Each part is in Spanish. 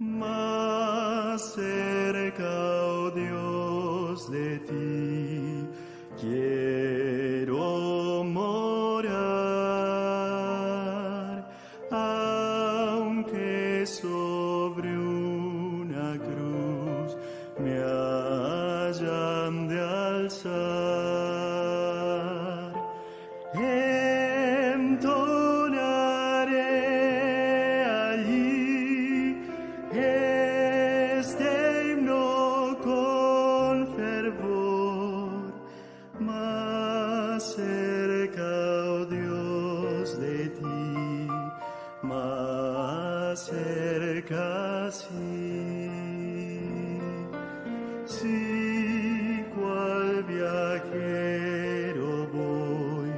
Más cerca, oh Dios, de ti quiero morar, aunque sobre una cruz me hayan de alzar. Entonaré allí este himno con fervor, más cerca, oh Dios, de ti, más cerca, sí. Sí, cual viajero voy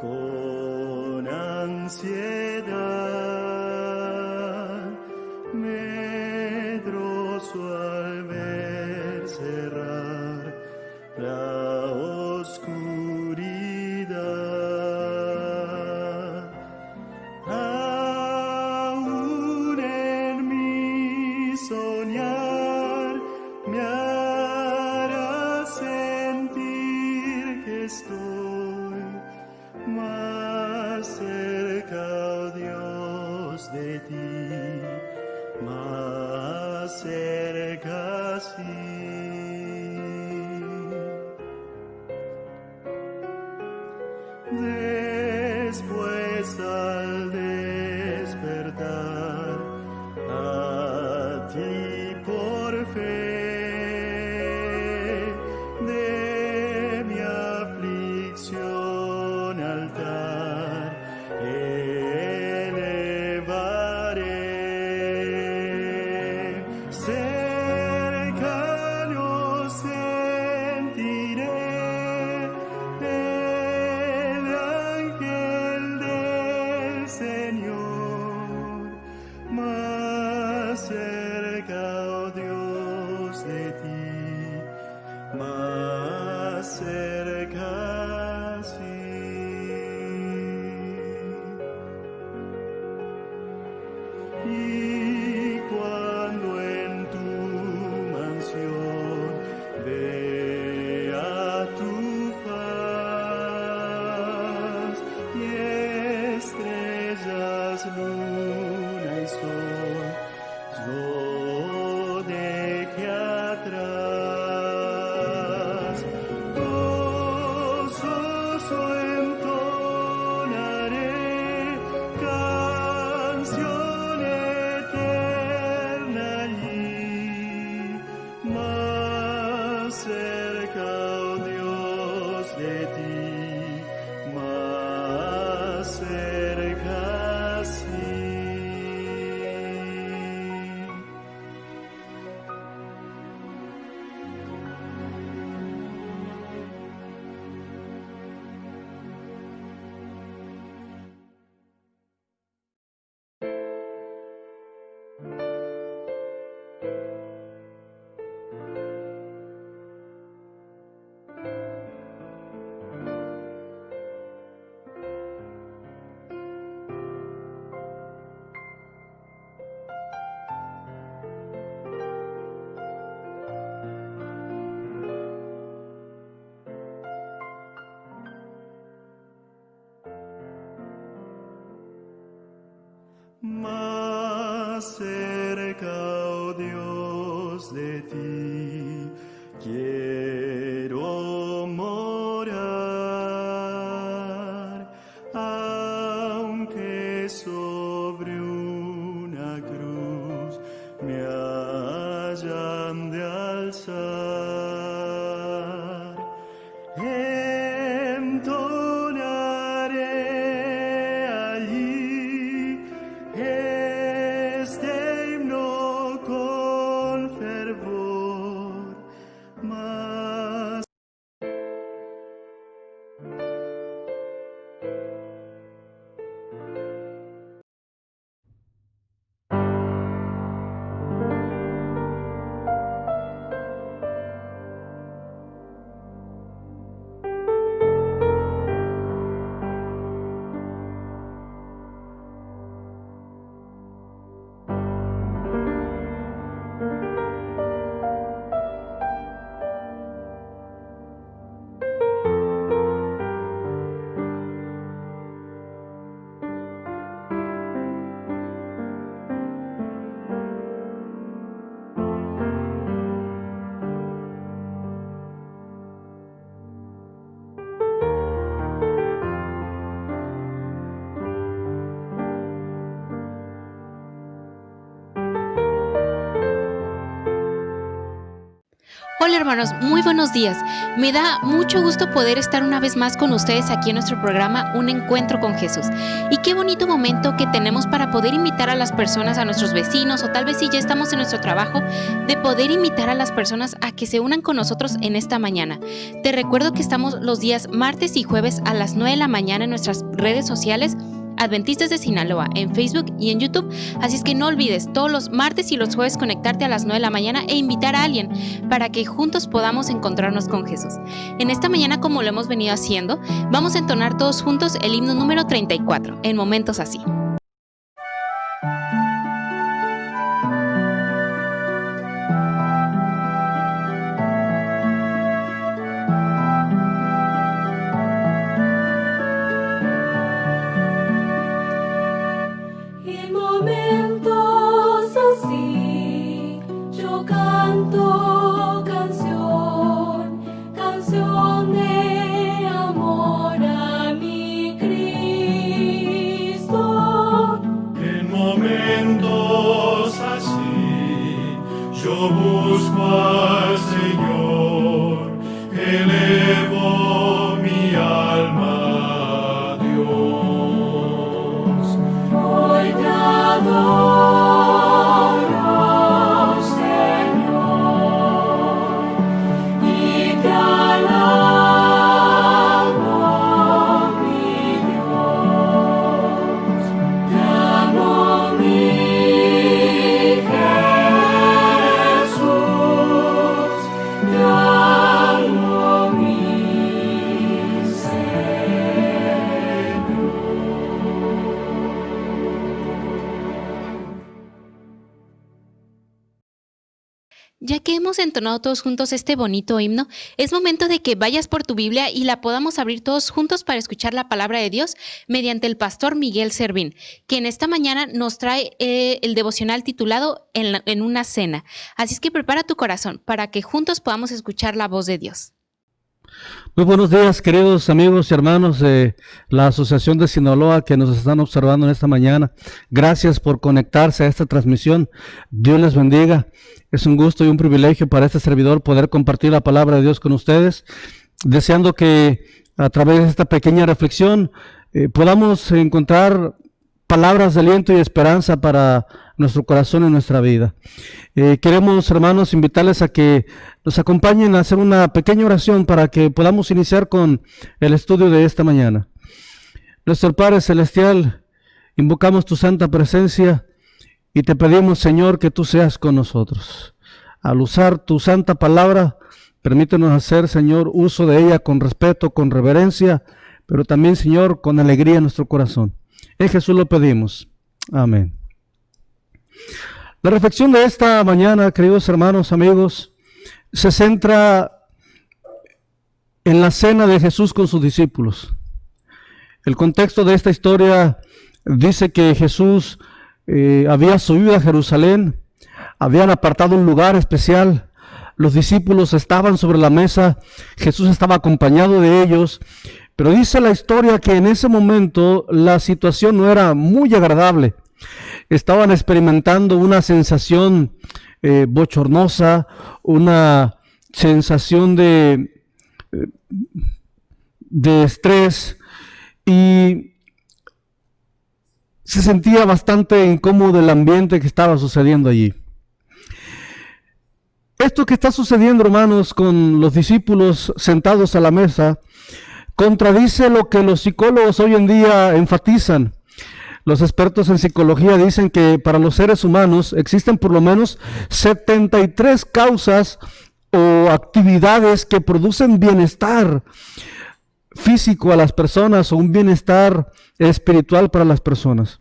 con ansiedad, medroso al ver cerrar la oscuridad. Aún en mi soñar me hará sentir que estoy más cerca, oh Dios, de ti, más cerca, sí. Después al despertar a ti por fe, de mi aflicción altar elevaré. Cercano sentiré el ángel del Señor, más cerca, oh Dios, de ti, más cerca, sí. Y cuando en tu mansión vea tu faz y estrellas, luna y sol, yo deje atrás, gozoso entonaré canción eterna allí, más cerca, oh Dios, de ti, más cerca, sí. Más cerca, oh Dios, de ti quiero morar, aunque sobre una cruz me hayan de alzar. Entonaré allí este himno con fervor, más Hola hermanos, muy buenos días. Me da mucho gusto poder estar una vez más con ustedes aquí en nuestro programa Un Encuentro con Jesús. Y qué bonito momento que tenemos para poder invitar a las personas, a nuestros vecinos, o tal vez si ya estamos en nuestro trabajo, de poder invitar a las personas a que se unan con nosotros en esta mañana. Te recuerdo que estamos los días martes y jueves a las 9 de la mañana en nuestras redes sociales Adventistas de Sinaloa, en Facebook y en YouTube. Así es que no olvides todos los martes y los jueves conectarte a las 9 de la mañana e invitar a alguien para que juntos podamos encontrarnos con Jesús. En esta mañana, como lo hemos venido haciendo, vamos a entonar todos juntos el himno número 34, en momentos así. Ya que hemos entonado todos juntos este bonito himno, es momento de que vayas por tu Biblia y la podamos abrir todos juntos para escuchar la palabra de Dios mediante el pastor Miguel Servín, que en esta mañana nos trae el devocional titulado en una cena. Así es que prepara tu corazón para que juntos podamos escuchar la voz de Dios. Muy buenos días, queridos amigos y hermanos de la Asociación de Sinaloa que nos están observando en esta mañana. Gracias por conectarse a esta transmisión. Dios les bendiga. Es un gusto y un privilegio para este servidor poder compartir la palabra de Dios con ustedes, deseando que a través de esta pequeña reflexión podamos encontrar palabras de aliento y esperanza para nuestro corazón y nuestra vida. Queremos, hermanos, invitarles a que nos acompañen a hacer una pequeña oración para que podamos iniciar con el estudio de esta mañana. Nuestro Padre Celestial, invocamos tu santa presencia y te pedimos, Señor, que tú seas con nosotros. Al usar tu santa palabra, permítenos hacer, Señor, uso de ella con respeto, con reverencia, pero también, Señor, con alegría en nuestro corazón. En Jesús lo pedimos. Amén. La reflexión de esta mañana, queridos hermanos, amigos, se centra en la cena de Jesús con sus discípulos. El contexto de esta historia dice que Jesús había subido a Jerusalén, habían apartado un lugar especial, los discípulos estaban sobre la mesa, Jesús estaba acompañado de ellos, pero dice la historia que en ese momento la situación no era muy agradable. Estaban experimentando una sensación bochornosa, una sensación de estrés, y se sentía bastante incómodo el ambiente que estaba sucediendo allí. Esto que está sucediendo, hermanos, con los discípulos sentados a la mesa, contradice lo que los psicólogos hoy en día enfatizan. Los expertos en psicología dicen que para los seres humanos existen por lo menos 73 causas o actividades que producen bienestar físico a las personas o un bienestar espiritual para las personas.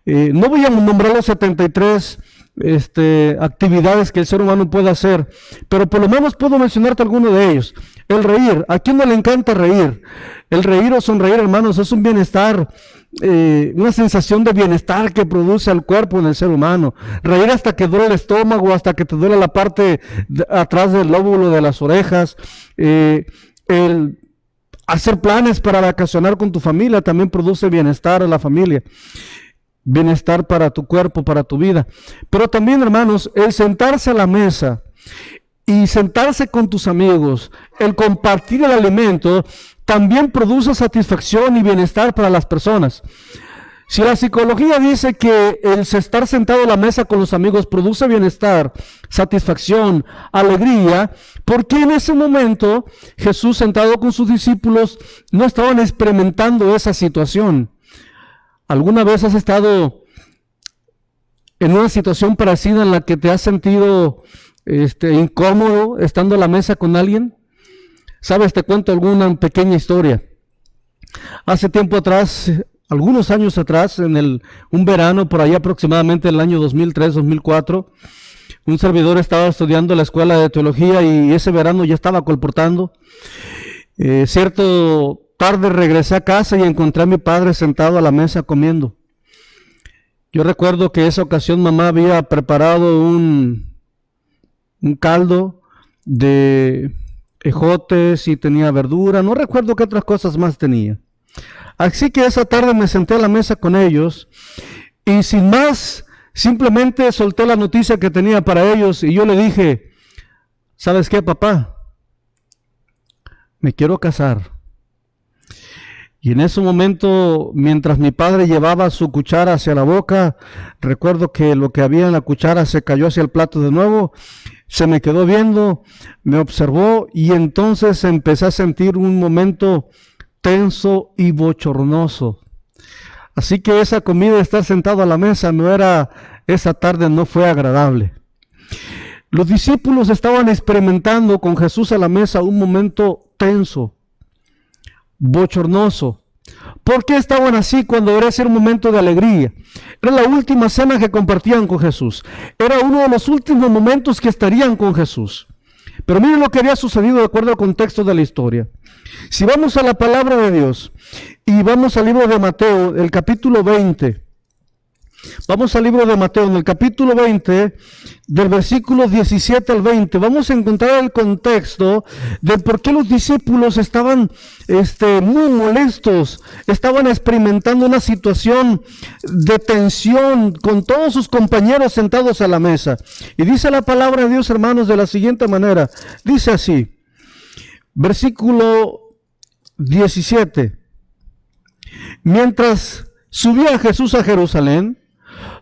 No voy a nombrar los 73 actividades que el ser humano puede hacer, pero por lo menos puedo mencionarte alguno de ellos. El reír. ¿A quién no le encanta reír? El reír o sonreír, hermanos, es un bienestar, una sensación de bienestar que produce al cuerpo en el ser humano. Reír hasta que duele el estómago, hasta que te duele la parte atrás del lóbulo de las orejas. El hacer planes para vacacionar con tu familia también produce bienestar a la familia. Bienestar para tu cuerpo, para tu vida. Pero también, hermanos, el sentarse a la mesa y sentarse con tus amigos, el compartir el alimento, también produce satisfacción y bienestar para las personas. Si la psicología dice que el estar sentado a la mesa con los amigos produce bienestar, satisfacción, alegría, ¿por qué en ese momento Jesús sentado con sus discípulos no estaban experimentando esa situación? ¿Alguna vez has estado en una situación parecida en la que te has sentido incómodo estando a la mesa con alguien? Sabes, te cuento alguna pequeña historia. Hace tiempo atrás, algunos años atrás, un verano, por ahí aproximadamente en el año 2003-2004, un servidor estaba estudiando en la escuela de teología y ese verano ya estaba colportando. Cierto tarde regresé a casa y encontré a mi padre sentado a la mesa comiendo. Yo recuerdo que esa ocasión mamá había preparado un caldo de ejotes y tenía verdura, no recuerdo qué otras cosas más tenía. Así que esa tarde me senté a la mesa con ellos y sin más, simplemente solté la noticia que tenía para ellos y yo le dije, ¿sabes qué, papá? Me quiero casar. Y en ese momento, mientras mi padre llevaba su cuchara hacia la boca, recuerdo que lo que había en la cuchara se cayó hacia el plato de nuevo, se me quedó viendo, me observó y entonces empecé a sentir un momento tenso y bochornoso. Así que esa comida, estar sentado a la mesa, esa tarde no fue agradable. Los discípulos estaban experimentando con Jesús a la mesa un momento tenso, bochornoso. ¿Por qué estaban así cuando debería ser un momento de alegría? Era la última cena que compartían con Jesús. Era uno de los últimos momentos que estarían con Jesús. Pero miren lo que había sucedido de acuerdo al contexto de la historia. Si vamos a la palabra de Dios y vamos al libro de Mateo, el capítulo 20. Vamos al libro de Mateo, en el capítulo 20, del versículo 17 al 20, vamos a encontrar el contexto de por qué los discípulos estaban muy molestos, estaban experimentando una situación de tensión con todos sus compañeros sentados a la mesa. Y dice la palabra de Dios, hermanos, de la siguiente manera, dice así, versículo 17, mientras subía Jesús a Jerusalén,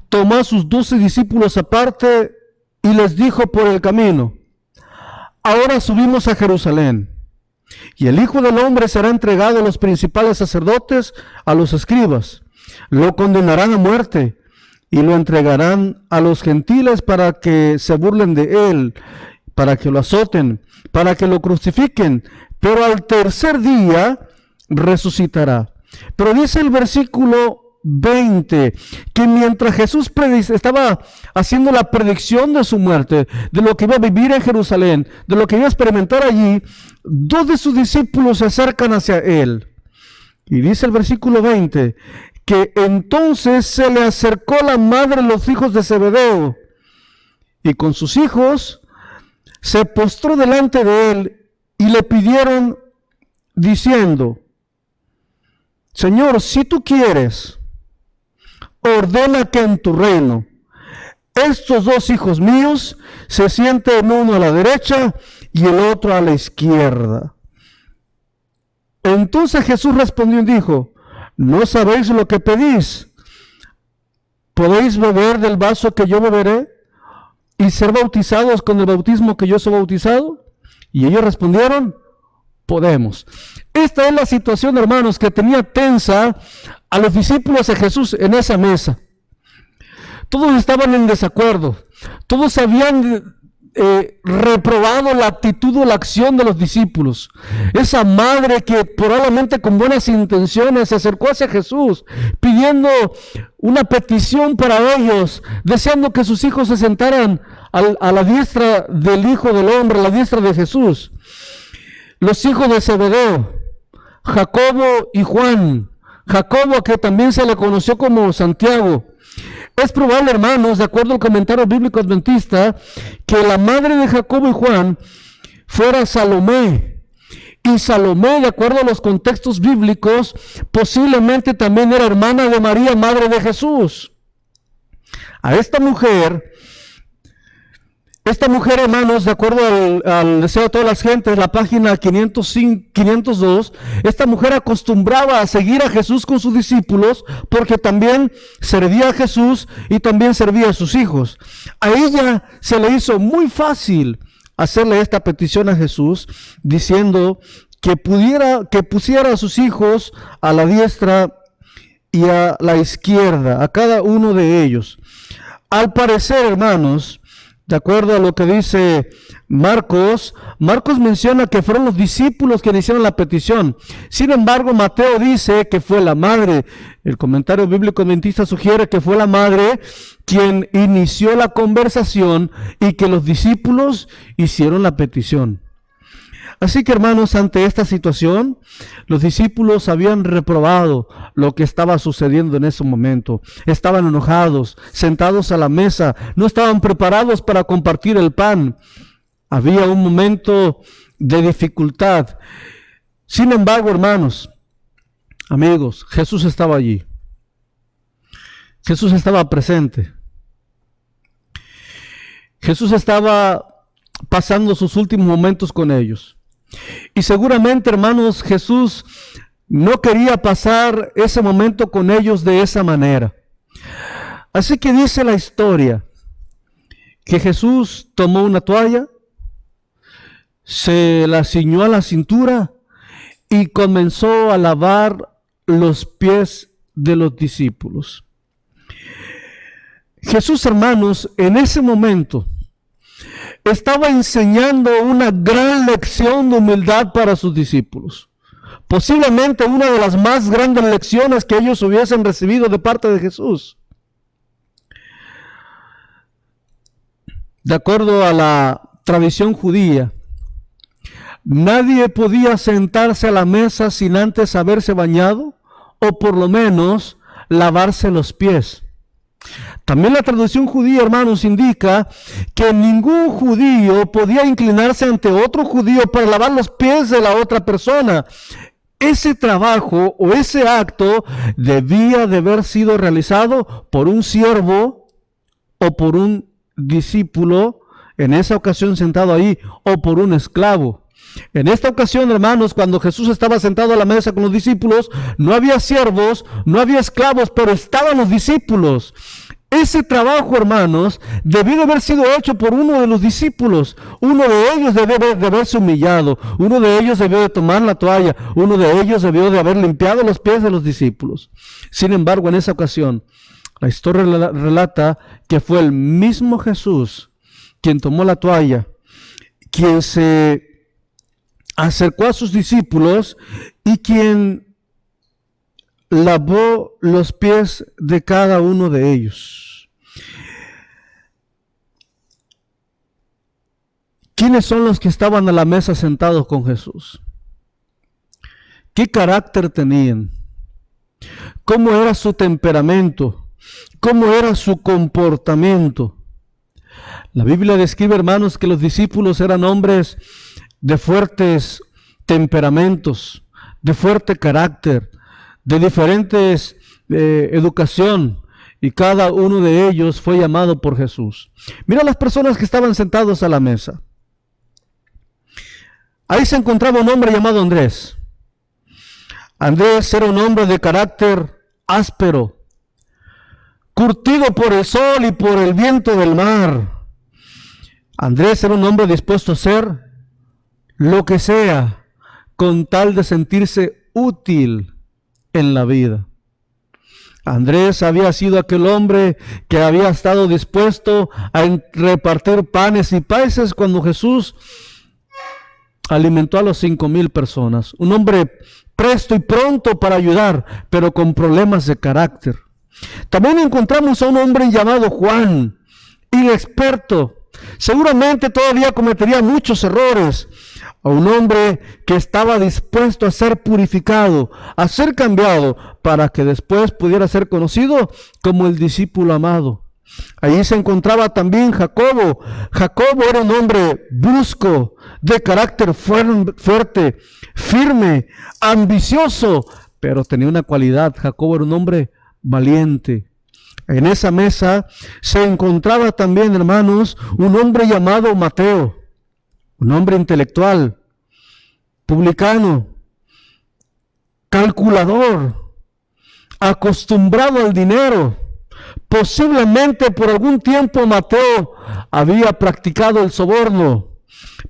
tomó a sus 12 discípulos aparte y les dijo por el camino, ahora subimos a Jerusalén, y el Hijo del Hombre será entregado a los principales sacerdotes, a los escribas, lo condenarán a muerte y lo entregarán a los gentiles para que se burlen de él, para que lo azoten, para que lo crucifiquen, pero al tercer día resucitará. Pero dice el versículo 20, que mientras Jesús estaba haciendo la predicción de su muerte, de lo que iba a vivir en Jerusalén, de lo que iba a experimentar allí, dos de sus discípulos se acercan hacia él. Y dice el versículo 20, que entonces se le acercó la madre de los hijos de Zebedeo, y con sus hijos se postró delante de él, y le pidieron, diciendo, Señor, si tú quieres, ordena que en tu reino estos dos hijos míos se sienten uno a la derecha y el otro a la izquierda. Entonces Jesús respondió y dijo, ¿no sabéis lo que pedís? ¿Podéis beber del vaso que yo beberé y ser bautizados con el bautismo que yo soy bautizado? Y ellos respondieron, podemos. Esta es la situación, hermanos, que tenía tensa a los discípulos de Jesús en esa mesa. Todos estaban en desacuerdo. Todos habían reprobado la actitud o la acción de los discípulos. Esa madre que probablemente con buenas intenciones se acercó hacia Jesús pidiendo una petición para ellos, deseando que sus hijos se sentaran a la diestra del Hijo del Hombre, a la diestra de Jesús. Los hijos de Zebedeo, Jacobo y Juan. Jacobo, que también se le conoció como Santiago. Es probable, hermanos, de acuerdo al comentario bíblico adventista, que la madre de Jacobo y Juan fuera Salomé. Y Salomé, de acuerdo a los contextos bíblicos, posiblemente también era hermana de María, madre de Jesús. A esta mujer Esta mujer, hermanos, de acuerdo al deseo de todas las gentes, la página 502, esta mujer acostumbraba a seguir a Jesús con sus discípulos porque también servía a Jesús y también servía a sus hijos. A ella se le hizo muy fácil hacerle esta petición a Jesús, diciendo que pusiera a sus hijos a la diestra y a la izquierda, a cada uno de ellos. Al parecer, hermanos, de acuerdo a lo que dice Marcos menciona que fueron los discípulos quienes hicieron la petición. Sin embargo, Mateo dice que fue la madre. El comentario bíblico adventista sugiere que fue la madre quien inició la conversación y que los discípulos hicieron la petición. Así que, hermanos, ante esta situación, los discípulos habían reprobado lo que estaba sucediendo en ese momento. Estaban enojados, sentados a la mesa, no estaban preparados para compartir el pan. Había un momento de dificultad. Sin embargo, hermanos, amigos, Jesús estaba allí. Jesús estaba presente. Jesús estaba pasando sus últimos momentos con ellos. Y seguramente, hermanos, Jesús no quería pasar ese momento con ellos de esa manera. Así que dice la historia que Jesús tomó una toalla, se la ciñó a la cintura y comenzó a lavar los pies de los discípulos. Jesús, hermanos, en ese momento estaba enseñando una gran lección de humildad para sus discípulos. Posiblemente una de las más grandes lecciones que ellos hubiesen recibido de parte de Jesús. De acuerdo a la tradición judía, nadie podía sentarse a la mesa sin antes haberse bañado o por lo menos lavarse los pies. También la tradición judía, hermanos, indica que ningún judío podía inclinarse ante otro judío para lavar los pies de la otra persona. Ese trabajo o ese acto debía de haber sido realizado por un siervo o por un discípulo, en esa ocasión sentado ahí, o por un esclavo. En esta ocasión, hermanos, cuando Jesús estaba sentado a la mesa con los discípulos, no había siervos, no había esclavos, pero estaban los discípulos. Ese trabajo, hermanos, debió de haber sido hecho por uno de los discípulos. Uno de ellos debió de haberse humillado. Uno de ellos debió de tomar la toalla. Uno de ellos debió de haber limpiado los pies de los discípulos. Sin embargo, en esa ocasión, la historia relata que fue el mismo Jesús quien tomó la toalla, quien se acercó a sus discípulos y quien lavó los pies de cada uno de ellos. ¿Quiénes son los que estaban a la mesa sentados con Jesús? ¿Qué carácter tenían? ¿Cómo era su temperamento? ¿Cómo era su comportamiento? La Biblia describe, hermanos, que los discípulos eran hombres de fuertes temperamentos, de fuerte carácter, de diferentes educación, y cada uno de ellos fue llamado por Jesús. Mira las personas que estaban sentados a la mesa. Ahí se encontraba un hombre llamado Andrés. Andrés era un hombre de carácter áspero, curtido por el sol y por el viento del mar. Andrés era un hombre dispuesto a hacer lo que sea con tal de sentirse útil en la vida. Andrés había sido aquel hombre que había estado dispuesto a repartir panes y peces cuando Jesús alimentó a los 5,000 personas. Un hombre presto y pronto para ayudar, pero con problemas de carácter. También encontramos a un hombre llamado Juan, inexperto. Seguramente todavía cometería muchos errores. A un hombre que estaba dispuesto a ser purificado, a ser cambiado, para que después pudiera ser conocido como el discípulo amado. Allí se encontraba también Jacobo. Jacobo era un hombre brusco, de carácter fuerte, firme, ambicioso, pero tenía una cualidad. Jacobo era un hombre valiente. En esa mesa se encontraba también, hermanos, un hombre llamado Mateo, un hombre intelectual, publicano, calculador, acostumbrado al dinero. Posiblemente por algún tiempo Mateo había practicado el soborno,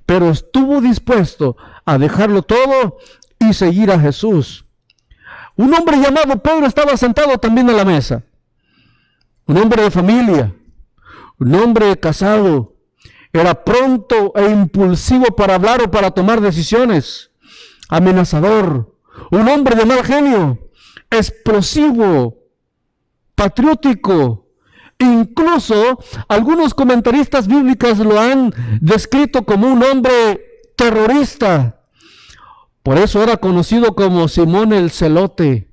pero estuvo dispuesto a dejarlo todo y seguir a Jesús. Un hombre llamado Pedro estaba sentado también a la mesa. Un hombre de familia, un hombre casado, era pronto e impulsivo para hablar o para tomar decisiones, amenazador, un hombre de mal genio, explosivo, patriótico. Incluso algunos comentaristas bíblicos lo han descrito como un hombre terrorista. Por eso era conocido como Simón el Celote,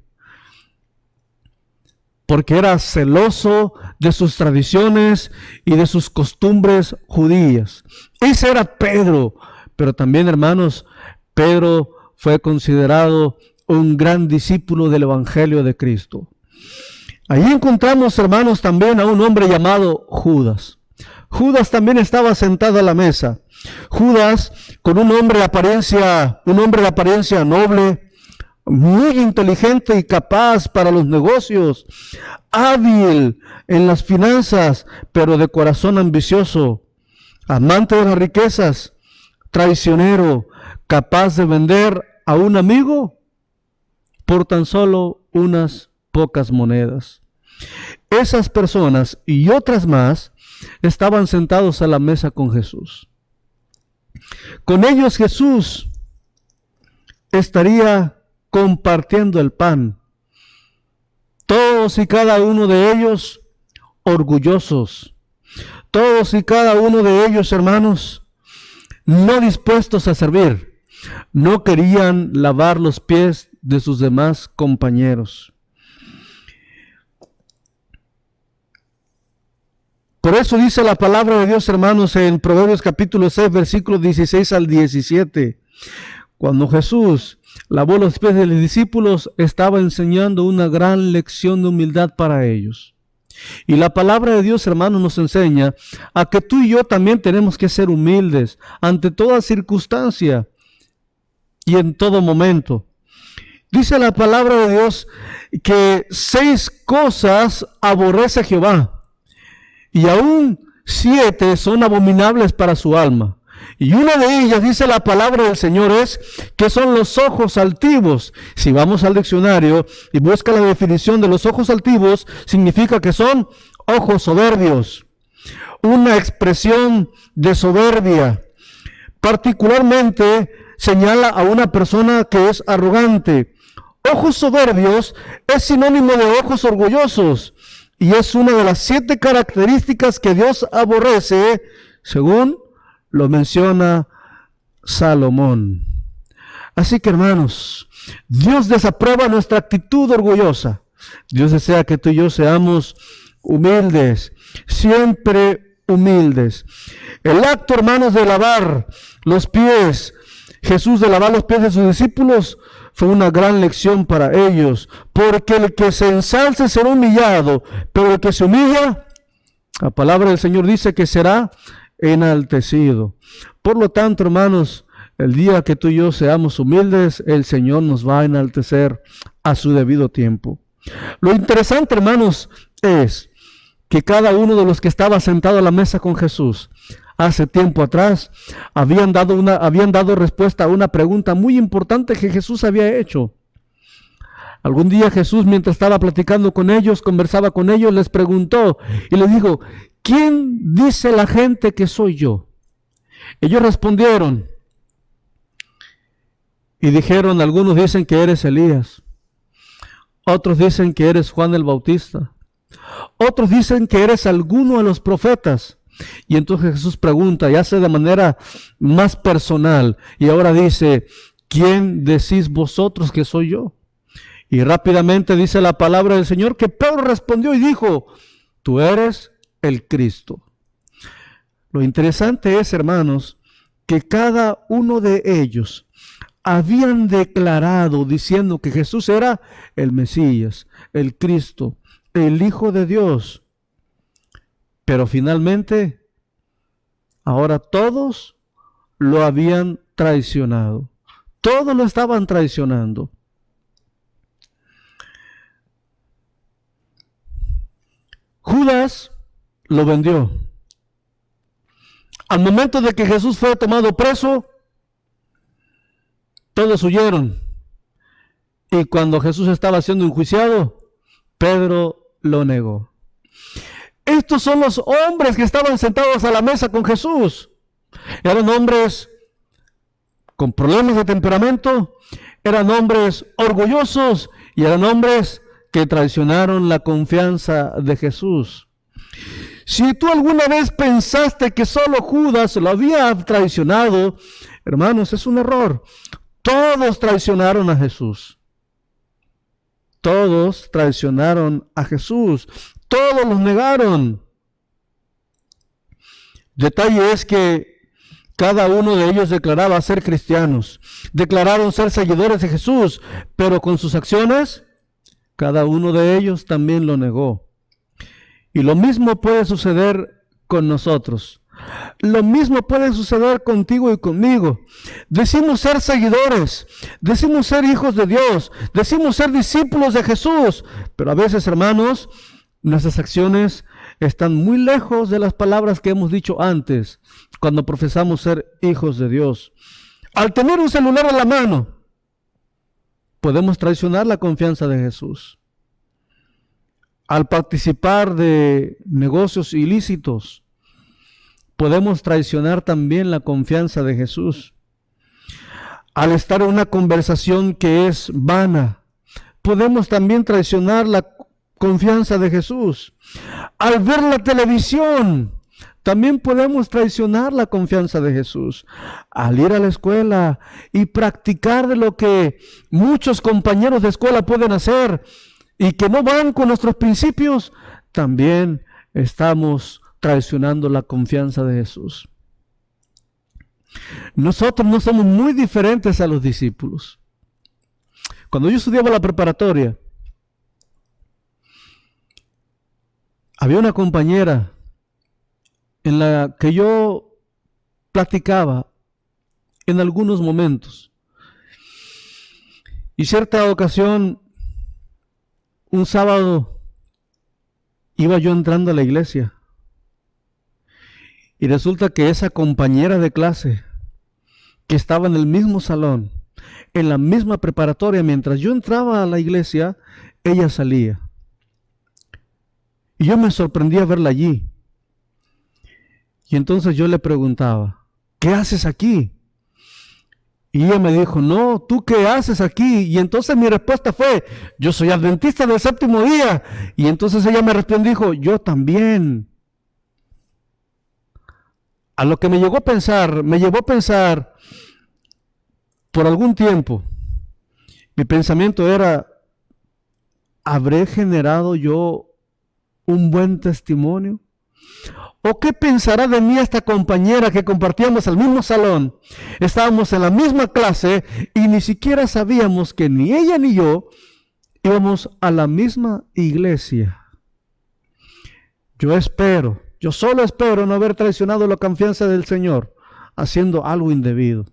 porque era celoso de sus tradiciones y de sus costumbres judías. Ese era Pedro. Pero también, hermanos, Pedro fue considerado un gran discípulo del Evangelio de Cristo. Ahí encontramos, hermanos, también a un hombre llamado Judas. Judas también estaba sentado a la mesa. Judas, con un hombre de apariencia noble, muy inteligente y capaz para los negocios, hábil en las finanzas, pero de corazón ambicioso, amante de las riquezas, traicionero, capaz de vender a un amigo por tan solo unas pocas monedas. Esas personas y otras más estaban sentados a la mesa con Jesús. Con ellos Jesús estaría compartiendo el pan. Todos y cada uno de ellos orgullosos. Todos y cada uno de ellos, hermanos, no dispuestos a servir. No querían lavar los pies de sus demás compañeros. Por eso dice la palabra de Dios, hermanos, en Proverbios capítulo 6, versículos 16 al 17. Cuando Jesús lavó los pies de los discípulos, estaba enseñando una gran lección de humildad para ellos. Y la palabra de Dios, hermanos, nos enseña a que tú y yo también tenemos que ser humildes ante toda circunstancia y en todo momento. Dice la palabra de Dios que 6 cosas aborrece Jehová, y aún 7 son abominables para su alma. Y una de ellas, dice la palabra del Señor, es que son los ojos altivos. Si vamos al diccionario y busca la definición de los ojos altivos, significa que son ojos soberbios. Una expresión de soberbia. Particularmente señala a una persona que es arrogante. Ojos soberbios es sinónimo de ojos orgullosos. Y es una de las 7 características que Dios aborrece, según lo menciona Salomón. Así que, hermanos, Dios desaprueba nuestra actitud orgullosa. Dios desea que tú y yo seamos humildes, siempre humildes. El acto, hermanos, de lavar los pies, Jesús de lavar los pies de sus discípulos, fue una gran lección para ellos, porque el que se ensalce será humillado, pero el que se humilla, la palabra del Señor dice que será enaltecido. Por lo tanto, hermanos, el día que tú y yo seamos humildes, el Señor nos va a enaltecer a su debido tiempo. Lo interesante, hermanos, es que cada uno de los que estaba sentado a la mesa con Jesús hace tiempo atrás habían dado respuesta a una pregunta muy importante que Jesús había hecho. Algún día Jesús, mientras estaba platicando con ellos, conversaba con ellos, les preguntó y les dijo: ¿quién dice la gente que soy yo? Ellos respondieron y dijeron: algunos dicen que eres Elías, otros dicen que eres Juan el Bautista, otros dicen que eres alguno de los profetas. Y entonces Jesús pregunta y hace de manera más personal, y ahora dice: ¿quién decís vosotros que soy yo? Y rápidamente dice la palabra del Señor que Pedro respondió y dijo: tú eres el Cristo. Lo interesante es, hermanos, que cada uno de ellos habían declarado diciendo que Jesús era el Mesías, el Cristo, el Hijo de Dios. Pero finalmente, ahora todos lo habían traicionado. Todos lo estaban traicionando. Judas lo vendió. Al momento de que Jesús fue tomado preso, todos huyeron. Y cuando Jesús estaba siendo enjuiciado, Pedro lo negó. Estos son los hombres que estaban sentados a la mesa con Jesús. Eran hombres con problemas de temperamento, eran hombres orgullosos y eran hombres que traicionaron la confianza de Jesús. Si tú alguna vez pensaste que solo Judas lo había traicionado, hermanos, es un error. Todos traicionaron a Jesús. Todos traicionaron a Jesús. Todos los negaron. Detalle es que cada uno de ellos declaraba ser cristianos. Declararon ser seguidores de Jesús, pero con sus acciones, cada uno de ellos también lo negó. Y lo mismo puede suceder con nosotros. Lo mismo puede suceder contigo y conmigo. Decimos ser seguidores, decimos ser hijos de Dios, decimos ser discípulos de Jesús, pero a veces, hermanos, nuestras acciones están muy lejos de las palabras que hemos dicho antes, cuando profesamos ser hijos de Dios. Al tener un celular en la mano, podemos traicionar la confianza de Jesús. Al participar de negocios ilícitos, podemos traicionar también la confianza de Jesús. Al estar en una conversación que es vana, podemos también traicionar la confianza de Jesús. Al ver la televisión, también podemos traicionar la confianza de Jesús. Al ir a la escuela y practicar de lo que muchos compañeros de escuela pueden hacer y que no van con nuestros principios, también estamos traicionando la confianza de Jesús. Nosotros no somos muy diferentes a los discípulos. Cuando yo estudiaba la preparatoria, había una compañera en la que yo platicaba en algunos momentos. Y cierta ocasión, un sábado, iba yo entrando a la iglesia. Y resulta que esa compañera de clase, que estaba en el mismo salón, en la misma preparatoria, mientras yo entraba a la iglesia, ella salía. Y yo me sorprendía verla allí. Y entonces yo le preguntaba, ¿qué haces aquí? Y ella me dijo, no, ¿tú qué haces aquí? Y entonces mi respuesta fue, yo soy adventista del séptimo día. Y entonces ella me respondió, dijo, yo también. A lo que me llevó a pensar por algún tiempo, mi pensamiento era, ¿habré generado yo un buen testimonio? ¿O qué pensará de mí esta compañera que compartíamos el mismo salón? Estábamos en la misma clase y ni siquiera sabíamos que ni ella ni yo íbamos a la misma iglesia. Yo solo espero no haber traicionado la confianza del Señor haciendo algo indebido.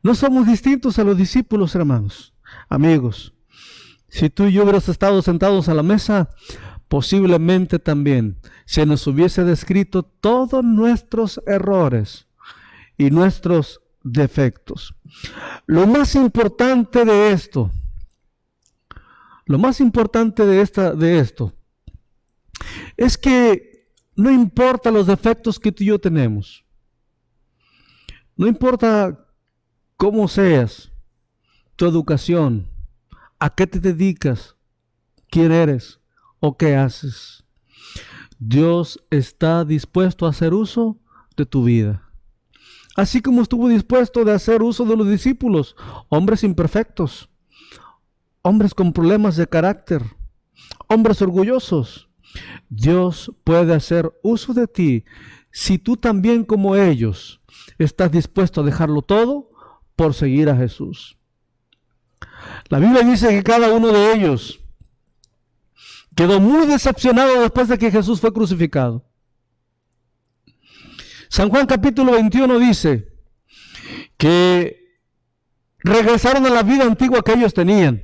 No somos distintos a los discípulos, hermanos, amigos. Si tú y yo hubiéramos estado sentados a la mesa, posiblemente también se nos hubiese descrito todos nuestros errores y nuestros defectos. Lo más importante de esto, es que no importa los defectos que tú y yo tenemos, no importa cómo seas, tu educación, a qué te dedicas, quién eres o qué haces, Dios está dispuesto a hacer uso de tu vida. Así como estuvo dispuesto de hacer uso de los discípulos, hombres imperfectos, hombres con problemas de carácter, hombres orgullosos. Dios puede hacer uso de ti si tú también, como ellos, estás dispuesto a dejarlo todo por seguir a Jesús. La Biblia dice que cada uno de ellos quedó muy decepcionado después de que Jesús fue crucificado. San Juan capítulo 21 dice que regresaron a la vida antigua que ellos tenían.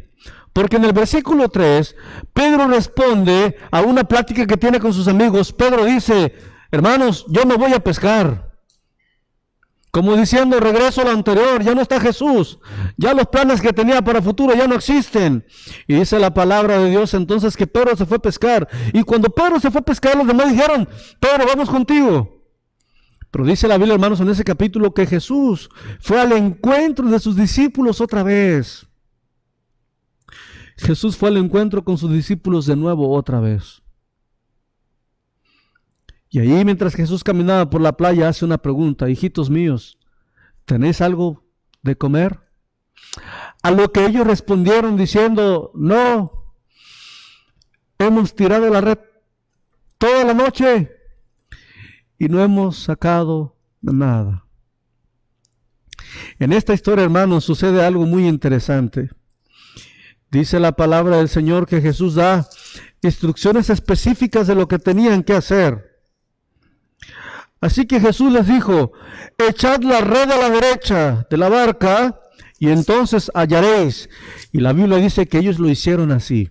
Porque en el versículo 3, Pedro responde a una plática que tiene con sus amigos. Pedro dice: hermanos, yo me voy a pescar. Como diciendo, regreso a lo anterior, ya no está Jesús. Ya los planes que tenía para el futuro ya no existen. Y dice la palabra de Dios entonces que Pedro se fue a pescar. Y cuando Pedro se fue a pescar, los demás dijeron: Pedro, vamos contigo. Pero dice la Biblia, hermanos, en ese capítulo que Jesús fue al encuentro de sus discípulos otra vez. Jesús fue al encuentro con sus discípulos de nuevo otra vez. Y ahí, mientras Jesús caminaba por la playa, hace una pregunta: hijitos míos, ¿tenéis algo de comer? A lo que ellos respondieron diciendo: no, hemos tirado la red toda la noche y no hemos sacado nada. En esta historia, hermanos, sucede algo muy interesante. Dice la palabra del Señor que Jesús da instrucciones específicas de lo que tenían que hacer. Así que Jesús les dijo: echad la red a la derecha de la barca y entonces hallaréis. Y la Biblia dice que ellos lo hicieron así.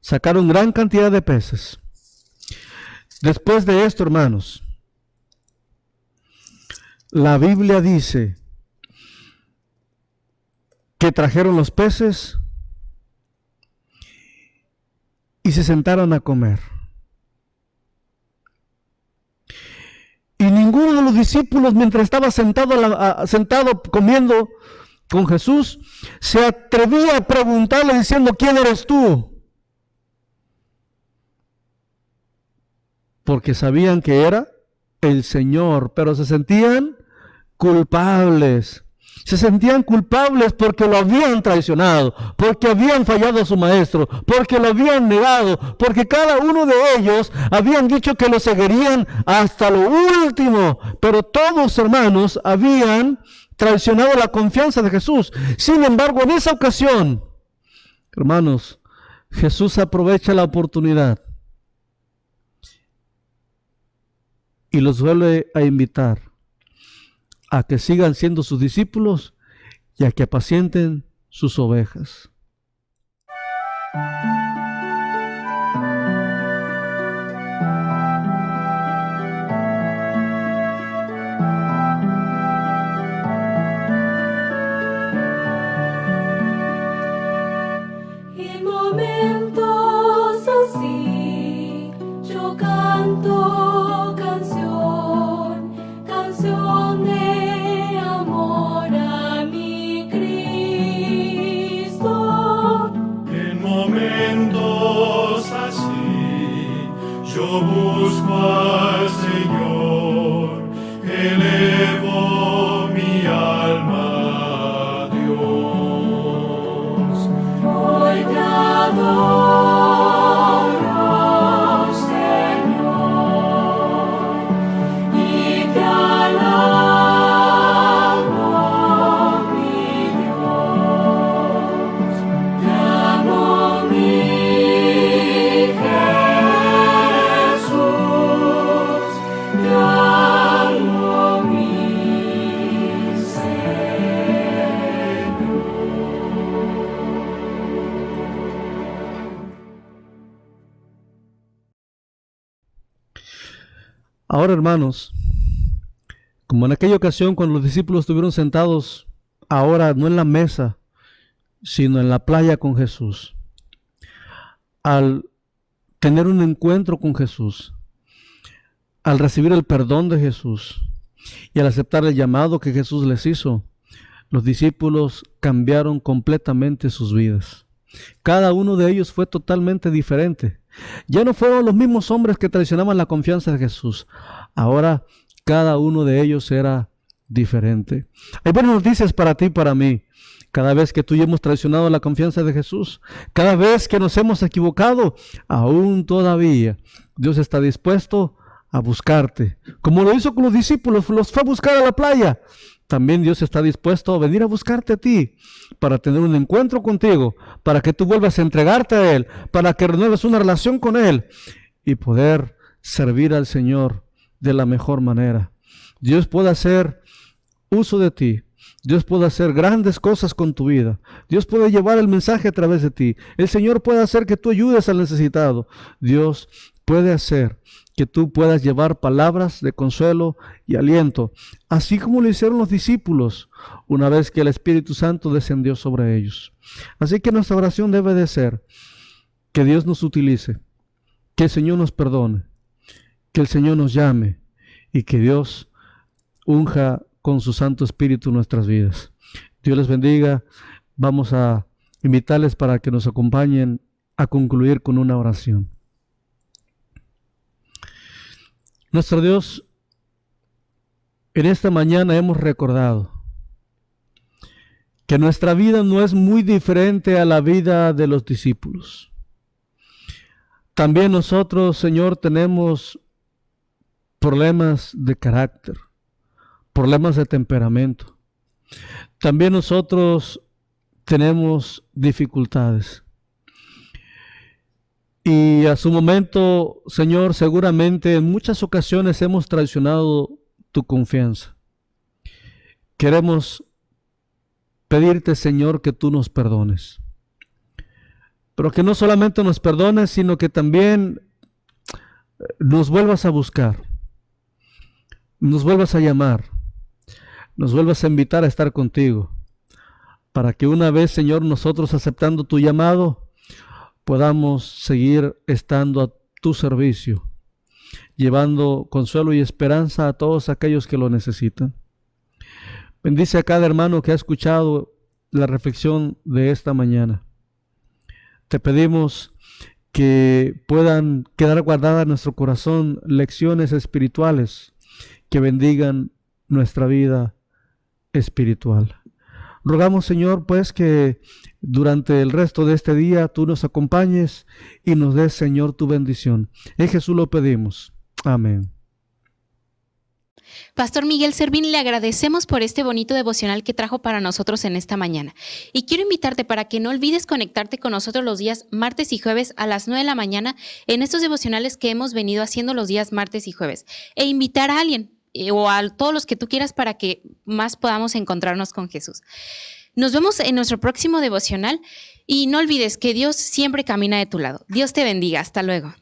Sacaron gran cantidad de peces. Después de esto, hermanos, la Biblia dice que trajeron los peces y se sentaron a comer. Y ninguno de los discípulos, mientras estaba sentado comiendo con Jesús, se atrevía a preguntarle diciendo: ¿quién eres tú? Porque sabían que era el Señor, pero se sentían culpables. Se sentían culpables porque lo habían traicionado, porque habían fallado a su maestro, porque lo habían negado, porque cada uno de ellos habían dicho que lo seguirían hasta lo último. Pero todos, hermanos, habían traicionado la confianza de Jesús. Sin embargo, en esa ocasión, hermanos, Jesús aprovecha la oportunidad y los vuelve a invitar a que sigan siendo sus discípulos y a que apacienten sus ovejas. En momentos así yo canto canción de amor a mi Cristo. En momentos así yo busco al Señor, elevo mi alma a Dios. Hoy te adoro, Señor, y te alabo, mi Dios. Te amo, mi Jesús, te amo, mi Señor. Ahora, hermanos, como en aquella ocasión cuando los discípulos estuvieron sentados, ahora no en la mesa, sino en la playa con Jesús, al tener un encuentro con Jesús, al recibir el perdón de Jesús y al aceptar el llamado que Jesús les hizo, los discípulos cambiaron completamente sus vidas. Cada uno de ellos fue totalmente diferente. Ya no fueron los mismos hombres que traicionaban la confianza de Jesús. Ahora cada uno de ellos era diferente. Hay buenas noticias para ti y para mí. Cada vez que tú y yo hemos traicionado la confianza de Jesús, cada vez que nos hemos equivocado, aún todavía Dios está dispuesto a buscarte. Como lo hizo con los discípulos, los fue a buscar a la playa. También Dios está dispuesto a venir a buscarte a ti para tener un encuentro contigo, para que tú vuelvas a entregarte a Él, para que renueves una relación con Él y poder servir al Señor de la mejor manera. Dios puede hacer uso de ti. Dios puede hacer grandes cosas con tu vida. Dios puede llevar el mensaje a través de ti. El Señor puede hacer que tú ayudes al necesitado. Dios puede hacer que tú puedas llevar palabras de consuelo y aliento, así como lo hicieron los discípulos una vez que el Espíritu Santo descendió sobre ellos. Así que nuestra oración debe de ser que Dios nos utilice, que el Señor nos perdone, que el Señor nos llame y que Dios unja con su Santo Espíritu nuestras vidas. Dios les bendiga. Vamos a invitarles para que nos acompañen a concluir con una oración. Nuestro Dios, en esta mañana hemos recordado que nuestra vida no es muy diferente a la vida de los discípulos. También nosotros, Señor, tenemos problemas de carácter, problemas de temperamento. También nosotros tenemos dificultades. Y a su momento, Señor, seguramente en muchas ocasiones hemos traicionado tu confianza. Queremos pedirte, Señor, que tú nos perdones. Pero que no solamente nos perdones, sino que también nos vuelvas a buscar, nos vuelvas a llamar, nos vuelvas a invitar a estar contigo, para que una vez, Señor, nosotros aceptando tu llamado, podamos seguir estando a tu servicio, llevando consuelo y esperanza a todos aquellos que lo necesitan. Bendice a cada hermano que ha escuchado la reflexión de esta mañana. Te pedimos que puedan quedar guardadas en nuestro corazón lecciones espirituales que bendigan nuestra vida espiritual. Rogamos, Señor, pues que durante el resto de este día tú nos acompañes y nos des, Señor, tu bendición. En Jesús lo pedimos. Amén. Pastor Miguel Servín, le agradecemos por este bonito devocional que trajo para nosotros en esta mañana. Y quiero invitarte para que no olvides conectarte con nosotros los días martes y jueves a las 9 de la mañana en estos devocionales que hemos venido haciendo los días martes y jueves. E invitar a alguien o a todos los que tú quieras para que más podamos encontrarnos con Jesús. Nos vemos en nuestro próximo devocional y no olvides que Dios siempre camina de tu lado. Dios te bendiga. Hasta luego.